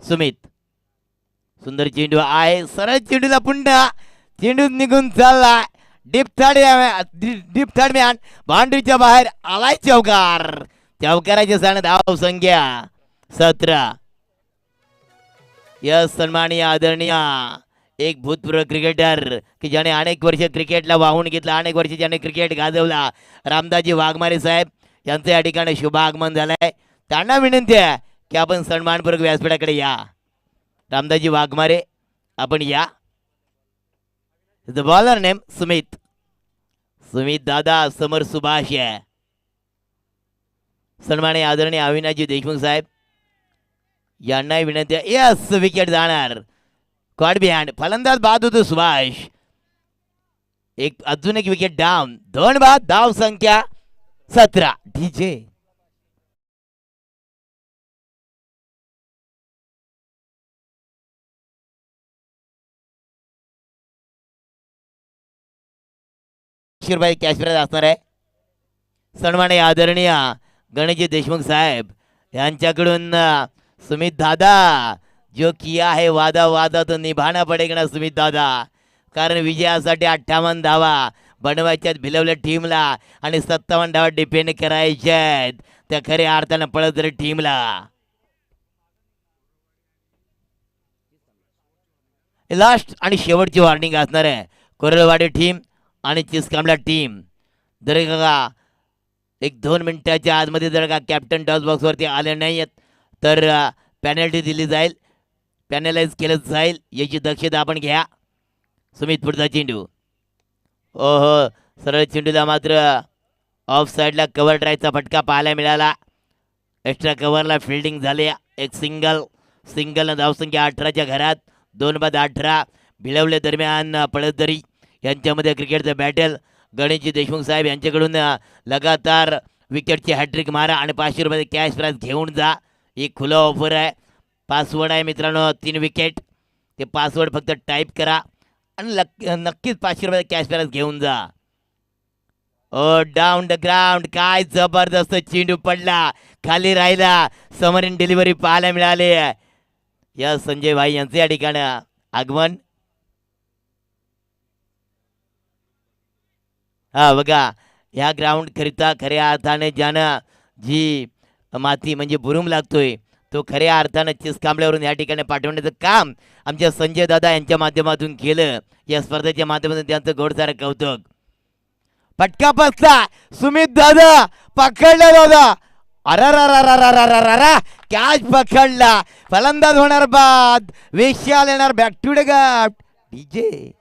[SPEAKER 1] सुमित. सुंदर चेंडू आहे. सरळ चेंडूला पुन्हा चेंडू निघून चालला. डीप थर्ड मॅन बाउंड्रीच्या बाहेर आलाय चौकार. चौकाराच्या स्थान धाव संख्या 17. यस सन्माननीय आदरणीय एक भूतपूर्व क्रिकेटर की ज्याने अनेक वर्ष क्रिकेटला वाहून घेतला, अनेक वर्ष ज्याने क्रिकेट गाजवला, रामदासजी वाघमारे साहेब यांचं या ठिकाणी शुभ आगमन झालंय. त्यांना विनंती आहे की आपण सन्मानपूर्वक व्यासपीठाकडे या. रामदासजी वाघमारे आपण या. The bowler name Sumit. Sumit दादा समर सुभाष आहे. सन्माननीय आदरणीय अविनाशजी देशमुख साहेब यांना विनंती आहे. यस विकेट जाणार. Caught behind. फलंदाज बाद होतो सुभाष. अजून एक विकेट डाऊन. 2 बाद. धाव संख्या 17. डीजे शिरबाई कॅश प्राइज असणार आहे. सन्माननीय आदरणीय गणेशजी देशमुख साहेब यांच्याकडून सुमित दादा जो किया है वादा वादा तो निभाना पडेगा ना सुमित दादा. कारण विजयासाठी 58 धावा बनवायच्यात भिलवल्या टीमला आणि 57 धावा डिपेंड करायच्या आहेत त्या खऱ्या अर्थानं पळत जरी टीमला. लास्ट आणि शेवटची वॉर्निंग असणार आहे. कोरलवाडी टीम आणि चिसकामला टीम जर का 1-2 मिनिटाच्या आतमध्ये जर का कॅप्टन टॉस बॉक्सवरती आले नाही तर पॅनल्टी दिली जाईल, पॅनलाइज केलं जाईल. याची दक्षता आपण घ्या. सुमित पुढचा चेंडू. ओहो सरळ चेंडूला मात्र ऑफ साईडला कव्हर ड्राईव्हचा फटका पाहायला मिळाला. एक्स्ट्रा कव्हरला फिल्डिंग झाली. एक सिंगल धावसंख्या 18च्या घरात. 2 बाद 18. भिळवले दरम्यान पळसदरी यांच्यामध्ये क्रिकेटचं बॅटल. गणेशजी देशमुख साहेब यांच्याकडून लगातार विकेटची हॅट्रिक मारा आणि 500 रुपये कॅश प्राइज घेऊन जा. एक खुला ऑफर आहे. पासवर्ड आहे मित्रांनो 3 विकेट. ते पासवर्ड फक्त टाईप करा आणि नक्कीच 500 रुपये कॅश प्राइज घेऊन जा. ओ डाऊन द ग्राउंड. काय जबरदस्त चेंडू पडला, खाली राहिला. समरीन डिलिव्हरी पाहायला मिळाली. या संजय भाई यांचे या ठिकाणी आगमन. हा बघा ह्या ग्राउंड करिता खऱ्या अर्थाने ज्यानं जी माती म्हणजे बुरुम लागतोय तो खऱ्या अर्थानं चिसकांबल्यावरून या ठिकाणी पाठवण्याचं काम आमच्या संजय दादा यांच्या माध्यमातून केलं. या स्पर्धेच्या माध्यमातून त्यांचं गोडसारं कौतुक. फटका बसला. सुमित दादा पकडला दादा. अरा कॅच पकडला. फलंदाज होणार बाद. विशाल येणार बॅक टू द गट. डीजे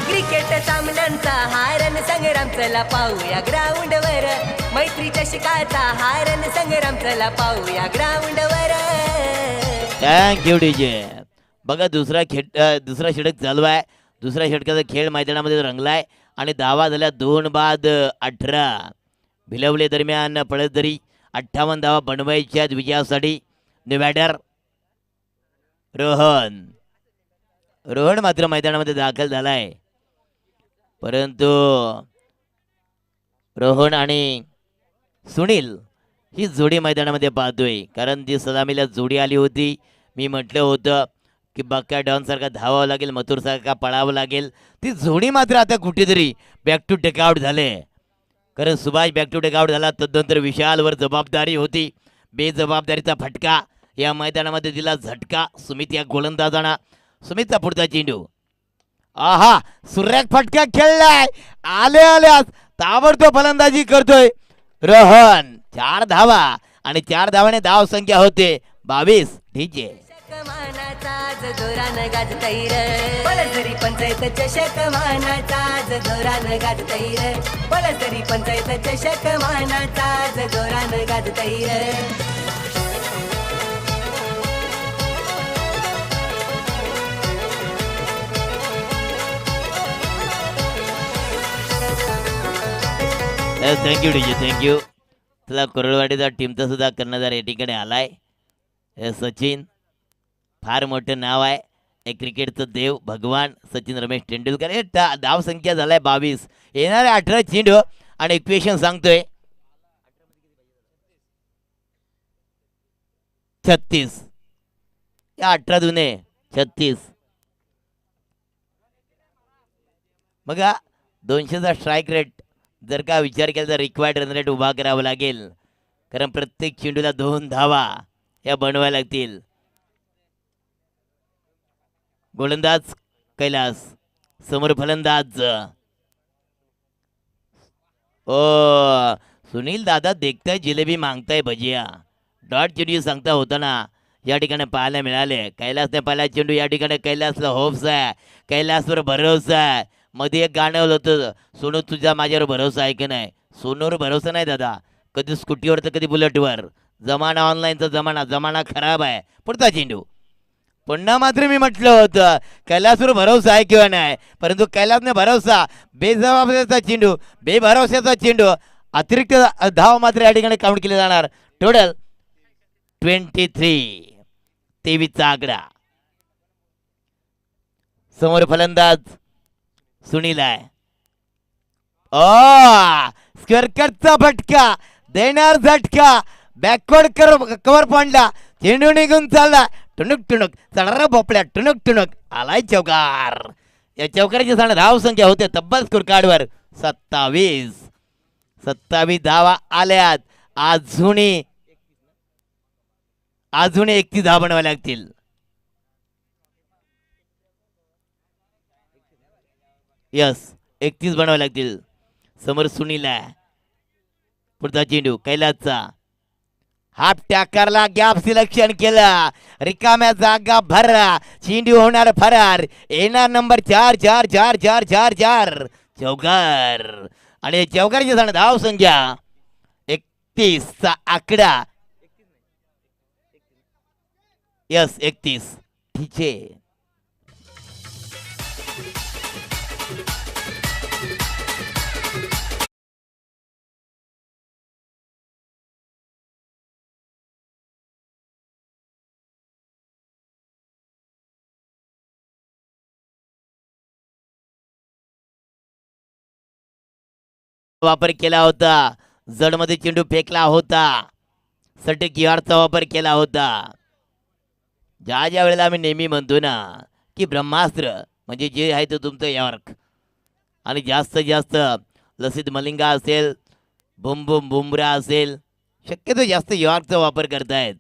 [SPEAKER 2] क्रिकेट सामन्यांचा हारण संग्राम चला पाहूया ग्राउंडवर. मैत्रीच्या शिकाचा हारण संग्राम चला पाहूया ग्राउंडवर.
[SPEAKER 1] Thank you DJ. बघा दुसरा षटक चालू आहे. दुसऱ्या षटकाचा खेळ मैदानामध्ये रंगलाय आणि धावा झाल्या 2 बाद 18. भिलवले दरम्यान पळसदरी 58 धावा बनवायच्या विजयासाठी. बॅटर रोहन मात्र मैदानामध्ये दाखल झालाय. परंतु रोहन आणि सुनील ही जोडी मैदानामध्ये पाहतोय. कारण जी सलामीला जोडी आली होती मी म्हटलं होतं की बक्का डॉनसारखा धावावं लागेल, मथुरसारखा पळावं लागेल. ती जोडी मात्र आता कुठेतरी बॅक टू टेकआउट झाले. कारण सुभाष बॅक टू टेकआउट झाला. तदनंतर विशालवर जबाबदारी होती. बेजबाबदारीचा फटका या मैदानामध्ये दिला झटका सुमित या गोलंदाजांना. सुमितचा पुढचा चेंडू. आहा सुरेख फटका खेळलाय. आल्या ताबडतोब फलंदाजी करतोय रोहन. 4 धावा आणि 4 धावाने धाव संख्या होते 22. डीजे
[SPEAKER 2] मानाचा आज जोरानं गाजतैर बळसरी पंचायत चषक मानाचा आज जोरानं गाजतैर बळसरी पंचायत चषक मानाचा आज जोरानं गाजतैर
[SPEAKER 1] थँक्यू डीजे थँक्यू. तुला कोरडवाडीचा टीमचा सुद्धा कर्णधार या ठिकाणी आलाय. सचिन फार मोठं नाव आहे. एक क्रिकेटचं देव भगवान सचिन रमेश तेंडुलकर. हे धाव संख्या झालाय 22. येणारे 18 चेंडू आणि इक्वेशन सांगतोय 36. या 18 दुने 36. बघा 200चा स्ट्राईक रेट जर का विचार केला तर रिक्वायर्ड रन रेट उभा करावा लागेल. कारण प्रत्येक चेंडूला 2 धावा या बनवायला लागतील. गोलंदाज कैलास समोर फलंदाज ओ सुनील दादा देखताय जिलेबी मागताय भजिया. डॉट चेंडू सांगता होताना या ठिकाणी पाहायला मिळाले. कैलासने पाहिला चेंडू या ठिकाणी कैलासला होप्स आहे. कैलासवर भरोसा आहे. मध्ये एक गाणं होतं सोनू तुझा माझ्यावर भरोसा आहे की नाही. सोनूवर भरोसा नाही दादा. कधी स्कूटीवर तर कधी बुलेटवर. जमाना ऑनलाईनचा जमाना खराब आहे. पुढचा चेंडू पुन्हा मात्र मी म्हटलं होतं कैलासवर भरोसा आहे किंवा नाही. परंतु कैलासने भरोसा बेजबाबदारीचा चेंडू बेभरोश्याचा चेंडू अतिरिक्त धाव मात्र या ठिकाणी काउंट केले जाणार. टोटल 23. 23चा आकडा. समोर फलंदाज सुनील आहे. स्क्वेअर कटचा फटका देणार झटका. बॅकवर्ड कव्हर पॉइंटला चेंडू निघून चालला. टुणुक टुणुक चढरा भोपळ्या टुणुक टुणुक आलाय चौकार. या चौकाराची सांग धाव संख्या होते तब्बल स्कोर कार्डवर 27. 27 धावा आल्यात. अजूनही 31 धावा बनवाव्या लागतील. यस 31 बनवावे लागतील. समोर सुनील आहे. पुढचा चेंडू कैलासचा हाफ टॅकरला गॅप सिलेक्शन केलं. रिकाम्या जागा भरा चेंडू होणार फरार. येणार नंबर 4 4 4 4 4 4 चौकार. आणि चौकारची सांग धाव संख्या 31चा आकडा. यस 31. ठीक आहे. वापर केला होता. जडमध्ये चेंडू फेकला होता. सटक यार्डचा वापर केला होता. ज्या वेळेला आम्ही नेहमी म्हणतो ना की ब्रह्मास्त्र म्हणजे जे आहे ते तुमचं यॉर्क. आणि जास्तीत जास्त लसित मलिंगा असेल बुम बुम बुमरा असेल शक्यतो जास्त यॉर्कचा वापर करतायत.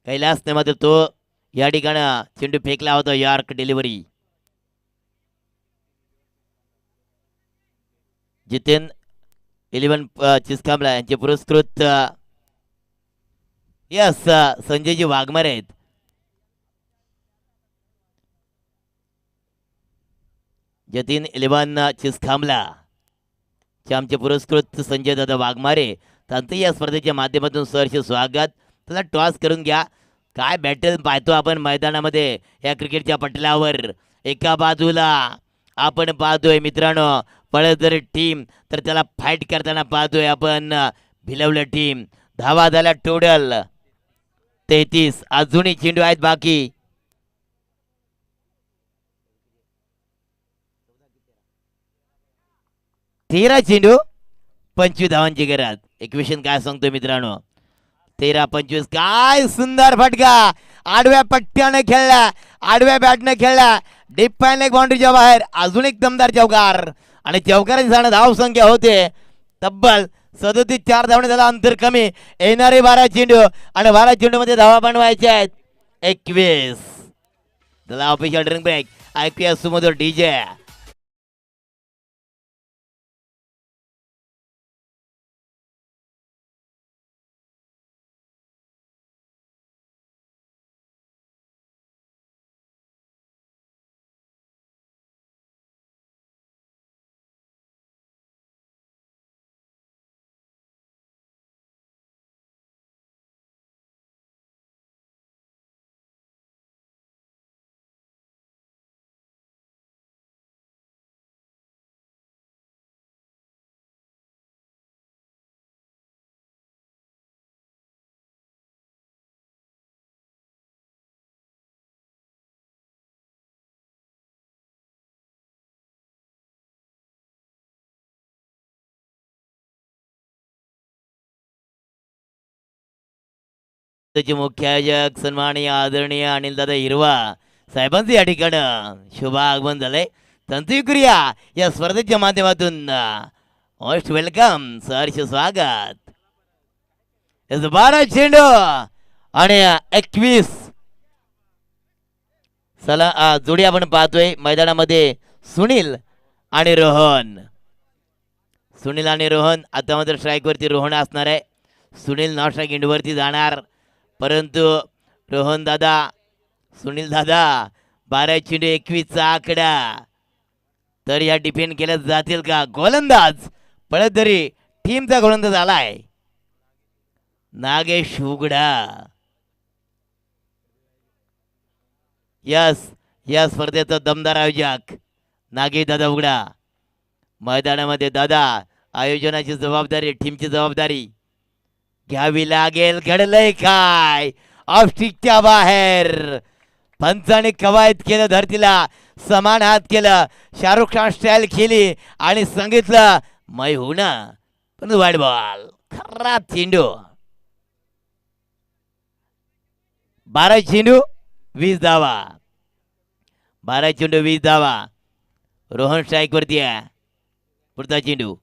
[SPEAKER 1] कैलासने मात्र तो या ठिकाणी चेंडू फेकला होता. York delivery. जितेन 11 चिस्कामला यांचे पुरस्कृत यस संजयजी वाघमारे आहेत. जतीन 11 चिस्कामला चे आमचे पुरस्कृत संजय दादा वाघमारे त्यांचं या स्पर्धेच्या माध्यमातून सहर्ष स्वागत. त्याला टॉस करून घ्या. काय बॅटल पाहतो आपण मैदानामध्ये या क्रिकेटच्या पटलावर. एका बाजूला आपण पाहतोय मित्रांनो पळसदरी टीम तर त्याला फाईट करताना पाहतोय आपण भिलवलं टीम. धावा झाल्या टोटल 33. अजूनही चेंडू आहेत बाकी. तेरा चेंडू 25 धावांची गरज. इक्वेशन काय सांगतोय मित्रांनो 13-25. काय सुंदर फटका आडव्या पट्ट्याने खेळला. आडव्या बॅटने खेळला. डीप पाय बाउंड्रीच्या बाहेर. अजून एक दमदार चौकार. आणि चौकारांची सांग धाव संख्या होते तब्बल 37. 4 धावणे झाला. अंतर कमी. येणारे 12 चेंडू आणि 12 चेंडू मध्ये धावा बनवायचे आहेत 21. त्याला ऑफिशियल ड्रिंक ब्रेक IPS सुमधुर DJ त्याचे मुख्य आयोजक सन्माननीय आदरणीय अनिल दादा हिरवा साहेबांचं या ठिकाणं शुभ आगमन झालंय. त्यांचं करूया या स्पर्धेच्या माध्यमातून. मोस्ट वेलकम, सहर्ष स्वागत. 12 चेंडू आणि 21 चला जोडी आपण पाहतोय मैदानामध्ये. सुनील आणि रोहन. सुनील आणि रोहन आता मात्र स्ट्राईकवरती रोहन असणार आहे. सुनील नॉट स्ट्राईक इंडवरती जाणार, परंतु रोहन दादा सुनील दादा 12 चेंडू 21चा आकडा. तर या डिफेंड केल्या जातील का? गोलंदाज पळत तरी टीमचा गोलंदाज आलाय नागेश उघडा. यस या स्पर्धेचा दमदार आयोजक नागेश दादा उघडा. मैदानामध्ये दादा आयोजनाची जबाबदारी, टीमची जबाबदारी घ्यावी लागेल. घडलंय काय? ऑफस्टिकच्या बाहेर पंचाने कवायत केलं, धरतीला समान हात केलं, शाहरुख खान स्टाईल केली आणि सांगितलं मै हो ना. पण वाईट बॉल, खरा चेंडू. 12 चेंडू 20 धावा. 12 चेंडू 20 धावा. रोहन स्ट्राईक वरती आहे. पुढचा चेंडू.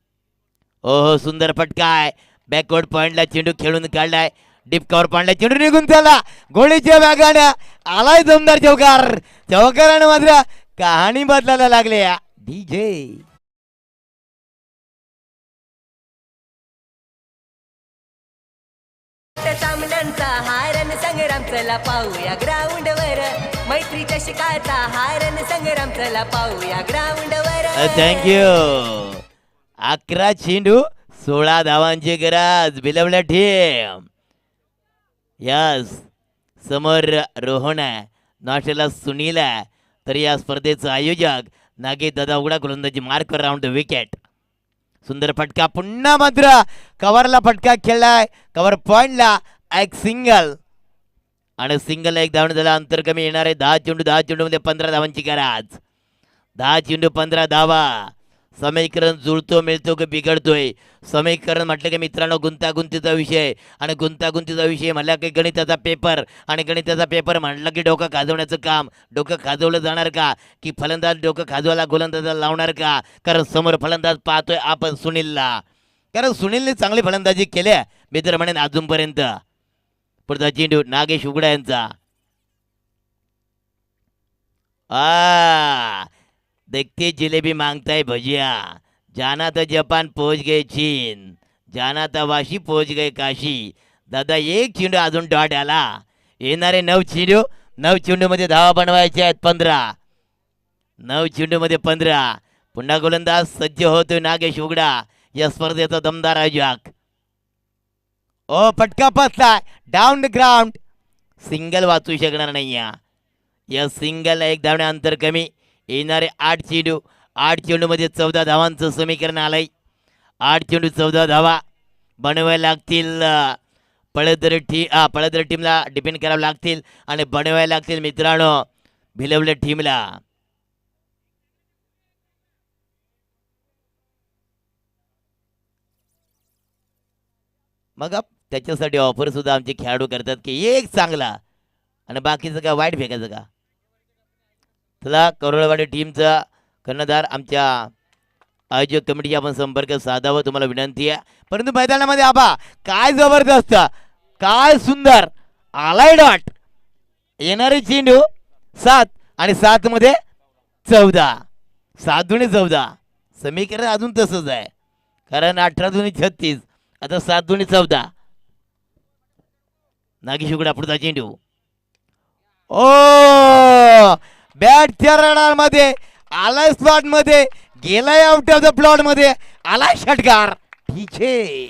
[SPEAKER 1] ओहो सुंदर फटका आहे. बॅकवर्ड पॉइंटला चेंडू खेळून काढलाय. डीप कव्हर पॉइंटला चेंडू निघून त्याला गोळीच्या बॅगाने आलाय दमदार चौकार. चौकाराने मात्र कहाणी बदलायला लागले. डीजे
[SPEAKER 2] सामन्यांचा हारन संग्राम चला पाहूया ग्राउंड वर. मैत्रीच्या शिकाचा हारन संग्राम चला पाहूया ग्राउंड वर.
[SPEAKER 1] थँक्यू. 11 चेंडू 16 धावांची गरज. बिलवल्या टीम. यस समोर रोहन आहे, नाश्त्याला सुनील आहे. तर या स्पर्धेचं आयोजक नागेश दादा उघडा. गोलंदाजी मार्क राऊंड विकेट. सुंदर फटका. पुन्हा मात्र कव्हरला फटका खेळलाय. कव्हर पॉइंटला एक सिंगल आणि सिंगल एक धावून झाला. अंतर कमी येणार आहे. 10 चेंडू 10 चेंडू मध्ये 15 धावांची गरज. 10 चेंडू 15 धावा. समीकरण जुळतो मिळतो की बिघडतोय? समीकरण म्हटलं की मित्रांनो गुंतागुंतीचा विषय, आणि गुंतागुंतीचा विषय म्हटलं की गणिताचा पेपर, आणि गणिताचा पेपर म्हटलं की डोकं खाजवण्याचं काम. डोकं खाजवलं जाणार का? की फलंदाज डोकं खाजवायला गोलंदाजाला लावणार का? कारण समोर फलंदाज पाहतोय आपण सुनीलला, कारण सुनीलने चांगली फलंदाजी केल्या मित्र म्हणेन अजूनपर्यंत. पुढचा चेंडू नागेश उघडा यांचा. देखते जिलेबी मांगताय भजिया. जाना था जापान पहुंच गए चीन, जाना था वाशी पहुंच गए काशी. दादा एक चेंडू अजून डॉट आला. येणारे 9 चेंडू. 9 चेंडूमध्ये धावा बनवायचे आहेत 15. 9 चेंडूमध्ये 15. पुन्हा गोलंदाज सज्ज होतोय नागेश उघडा, या स्पर्धेचा दमदार आयोजक. ओ फटका पसलाय डाऊन द ग्राउंड. सिंगल वाचू शकणार नाही. या सिंगल एक धावण्या अंतर कमी. येणारे 8 चेंडू. 8 चेंडूमध्ये 14 धावांचं समीकरण आलंय. 8 चेंडू 14 धावा बनवायला लागतील. पळदर टीमला डिपेंड करावं लागतील आणि बनवायला लागतील मित्रांनो भिलवल्या टीमला. मग त्याच्यासाठी ऑफर सुद्धा आमचे खेळाडू करतात की एक चांगला आणि बाकीचं का वाईट फेकायचं का. चला करोडवाडी टीमचा कर्णधार आमच्या आयोजक कमिटीचा आपण संपर्क साधावा तुम्हाला विनंती आहे. परंतु मैदानामध्ये आबा काय जबरदस्त, काय सुंदर आलाय डॉट. येणारे चेंडू 7 आणि 7 मध्ये 14. 7 दुणे 14. समीकरण अजून तसंच आहे, कारण 18 दुणे 36. आता 7 दुणे 14. नागेश उघडा पुढचा चेंडू. ओ बॅटच्या रडार मध्ये आलाय, स्पॉट मध्ये गेलाय, आउट ऑफ द प्लॉट मध्ये आलाय षटकार. ठीक आहे.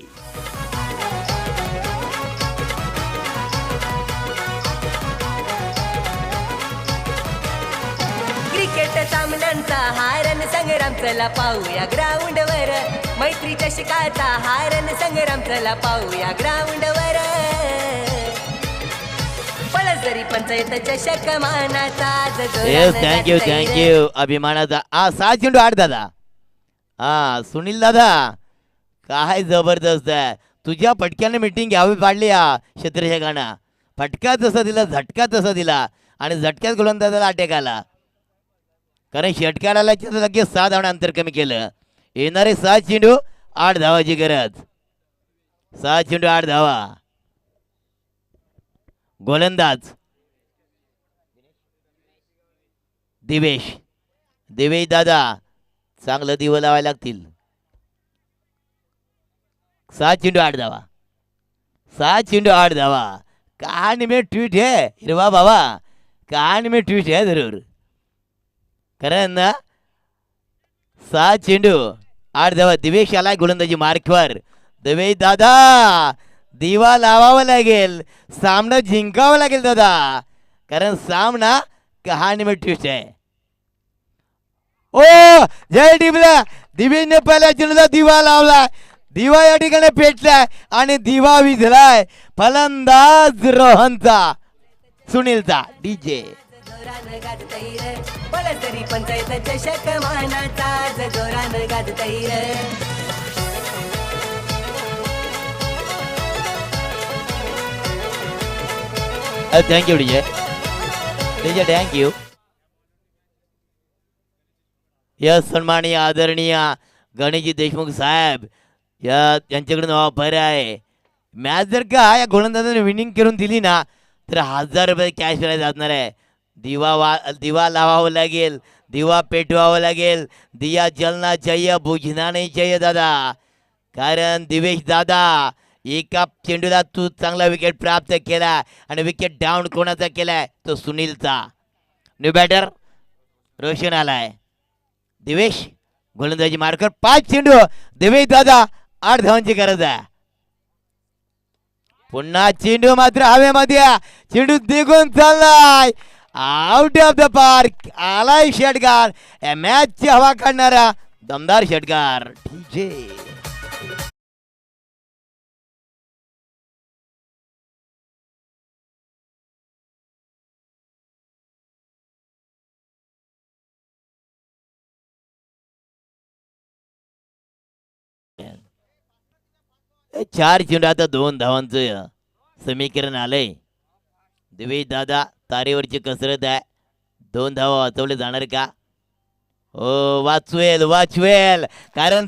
[SPEAKER 2] क्रिकेट सामन्यांचा हारन संग्राम चला पाहूया ग्राउंड वर. मैत्रीच्या शिकाचा हारन संग्राम चला पाहूया ग्राउंड वर. पळसरी पंचायत चषक मानाचा
[SPEAKER 1] थँक्यू अभिमानाचा. 6 चेंडू 8 दादा. सुनील दादा काय जबरदस्त आहे. तुझ्या फटक्याने मीटिंग घ्यावी पाडली. क्षेत्रशेखाना फटका तसा दिला, झटका तसा दिला आणि झटक्यात गोलंदाजाला अटॅक आला. कारण षटकार आल्याच्या लगेच 6 धावणे अंतर कमी केलं. येणारे 6 चेंडू 8 धावाची गरज. 6 चेंडू 8 धावा. गोलंदाज दिवेश. दिवेश दादा चांगलं दिवं लावायला लागतील. 6 चेंडू 8 धावा. 6 चेंडू 8 धावा. कहानी में ट्वीट है हिरवा बाबा, कहानी में ट्वीट है जरूर. कारण ना 6 चेंडू 8 धावा. दिवेश आलाय गोलंदाजी मार्कवर. दिवेश दादा दिवा लावावं लागेल, सामना जिंकावं लागेल दादा, कारण सामना कहाणी में ट्विस्ट आहे. ओ जय टिपला. दिवेशने पहिल्या चेंडूला दिवा लावलाय. दिवा या ठिकाणी पेटलाय आणि दिवा विझलाय फलंदाज रोहनचा, सुनीलचा. डीजे
[SPEAKER 2] जोरानं गाजतैर बळसरी पंचायत चषक मानाचा जोरानं गाजतैर.
[SPEAKER 1] Thank you DJ. DJ thank you. Yes सन्माननीय आदरणीय गणेशजी देशमुख साहेब यांच्याकडून ऑफर आहे. मॅच जर का या गोलंदाजाने विनिंग करून दिली ना तर 1000 रुपये कॅश प्राइज असणार आहे. दिवा लावावं लागेल, दिवा पेटवावं लागेल. दिया जलना चाहिए, बुझना नहीं चाहिए दादा. कारण दिवेश दादा एका चेंडूला तू चांगला विकेट प्राप्त केला आणि विकेट डाऊन कोणाचा केलाय तो सुनीलचा. न्यू बॅटर रोशन आलाय. दिवेश गोलंदाजी मार्कर. 5 चेंडू. दिवेश दादा 8 धावांची गरज आहे. पुन्हा चेंडू मात्र हवेमध्ये. चेंडू निघून चाललाय आउट ऑफ द पार्क. आलाय षटकार. या मॅचची हवा काढणारा दमदार षटकार. डीजे चार चेंडू आता 2 धावांचं समीकरण आलंय. दिवेश दादा तारेवरची कसरत आहे. 2 धावा वाचवले जाणार का? हो वाचवेल, कारण